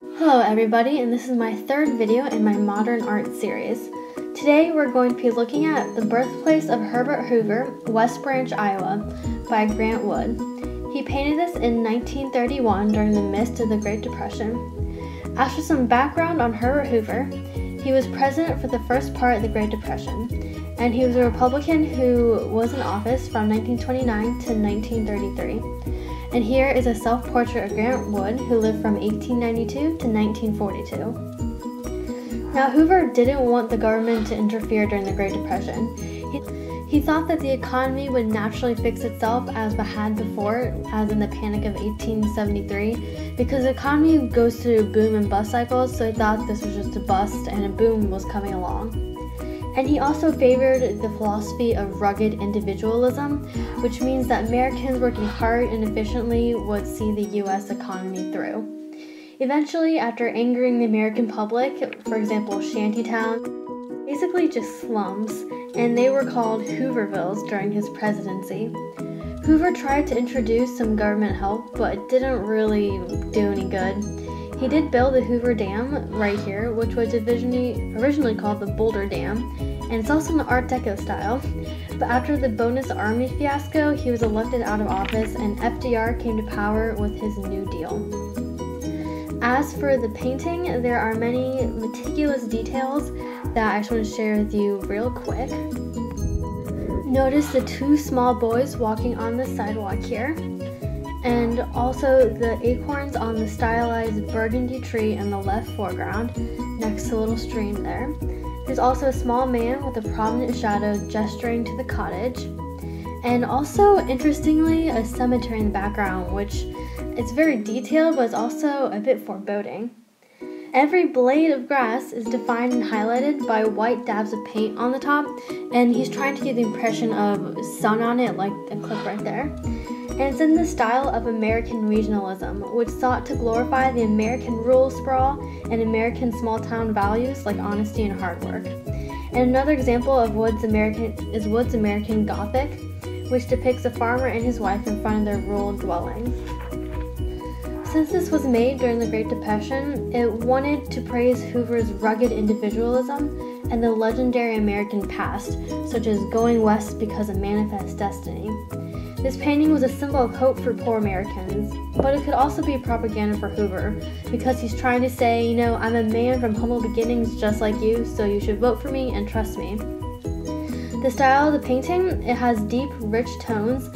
Hello everybody, and this is my third video in my modern art series. Today we're going to be looking at The Birthplace of Herbert Hoover, West Branch, Iowa by Grant Wood. He painted this in 1931 during the midst of the Great Depression. After some background on Herbert Hoover, he was president for the first part of the Great Depression, and he was a Republican who was in office from 1929 to 1933. And here is a self-portrait of Grant Wood, who lived from 1892 to 1942. Now, Hoover didn't want the government to interfere during the Great Depression. He thought that the economy would naturally fix itself as it had before, as in the Panic of 1873, because the economy goes through boom and bust cycles, so he thought this was just a bust and a boom was coming along. And he also favored the philosophy of rugged individualism, which means that Americans working hard and efficiently would see the U.S. economy through. Eventually, after angering the American public, for example, shantytowns, basically just slums, and they were called Hoovervilles during his presidency. Hoover tried to introduce some government help, but it didn't really do any good. He did build the Hoover Dam right here, which was originally called the Boulder Dam, and it's also in the Art Deco style. But after the Bonus Army fiasco, he was elected out of office and FDR came to power with his New Deal. As for the painting, there are many meticulous details that I just want to share with you real quick. Notice the two small boys walking on the sidewalk here, and also the acorns on the stylized burgundy tree in the left foreground, next to a little stream there. There's also a small man with a prominent shadow gesturing to the cottage, and also, interestingly, a cemetery in the background, which it's very detailed, but it's also a bit foreboding. Every blade of grass is defined and highlighted by white dabs of paint on the top, and he's trying to give the impression of sun on it, like the clip right there. And it's in the style of American regionalism, which sought to glorify the American rural sprawl and American small-town values like honesty and hard work. And another example of Wood's American Gothic, which depicts a farmer and his wife in front of their rural dwelling. Since this was made during the Great Depression, it wanted to praise Hoover's rugged individualism and the legendary American past, such as going west because of manifest destiny. This painting was a symbol of hope for poor Americans, but it could also be propaganda for Hoover, because he's trying to say, you know, I'm a man from humble beginnings just like you, so you should vote for me and trust me. The style of the painting, it has deep, rich tones,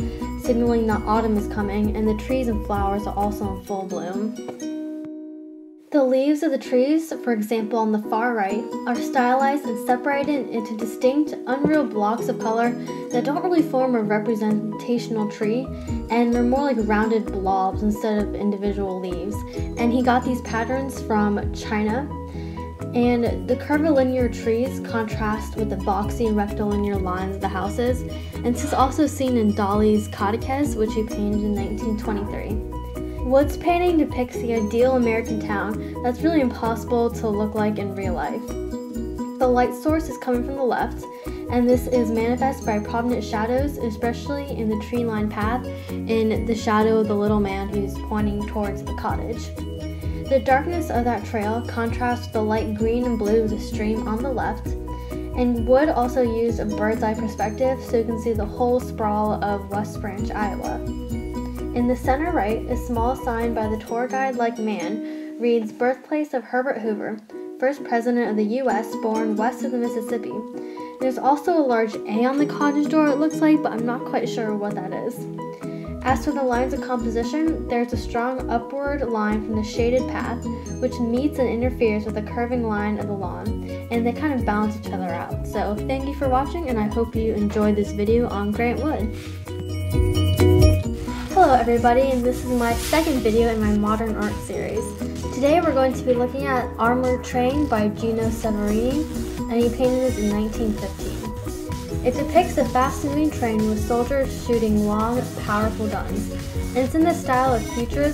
signaling that autumn is coming, and the trees and flowers are also in full bloom. The leaves of the trees, for example on the far right, are stylized and separated into distinct, unreal blocks of color that don't really form a representational tree, and they're more like rounded blobs instead of individual leaves. And he got these patterns from China. And the curvilinear trees contrast with the boxy rectilinear lines of the houses, and this is also seen in Dali's Cadiqués, which he painted in 1923. Wood's painting depicts the ideal American town that's really impossible to look like in real life. The light source is coming from the left, and this is manifest by prominent shadows, especially in the tree-lined path in the shadow of the little man who's pointing towards the cottage. The darkness of that trail contrasts with the light green and blue of the stream on the left, and Wood also used a bird's eye perspective so you can see the whole sprawl of West Branch, Iowa. In the center right, a small sign by the tour guide-like man reads Birthplace of Herbert Hoover, first president of the U.S. born west of the Mississippi. There's also a large A on the cottage door, it looks like, but I'm not quite sure what that is. As for the lines of composition, there's a strong upward line from the shaded path, which meets and interferes with the curving line of the lawn, and they kind of balance each other out. So thank you for watching, and I hope you enjoyed this video on Grant Wood. Hello everybody, and this is my second video in my modern art series. Today we're going to be looking at Armored Train by Gino Severini, and he painted this in 1915. It depicts a fast-moving train with soldiers shooting long, powerful guns, and it's in the style of futurism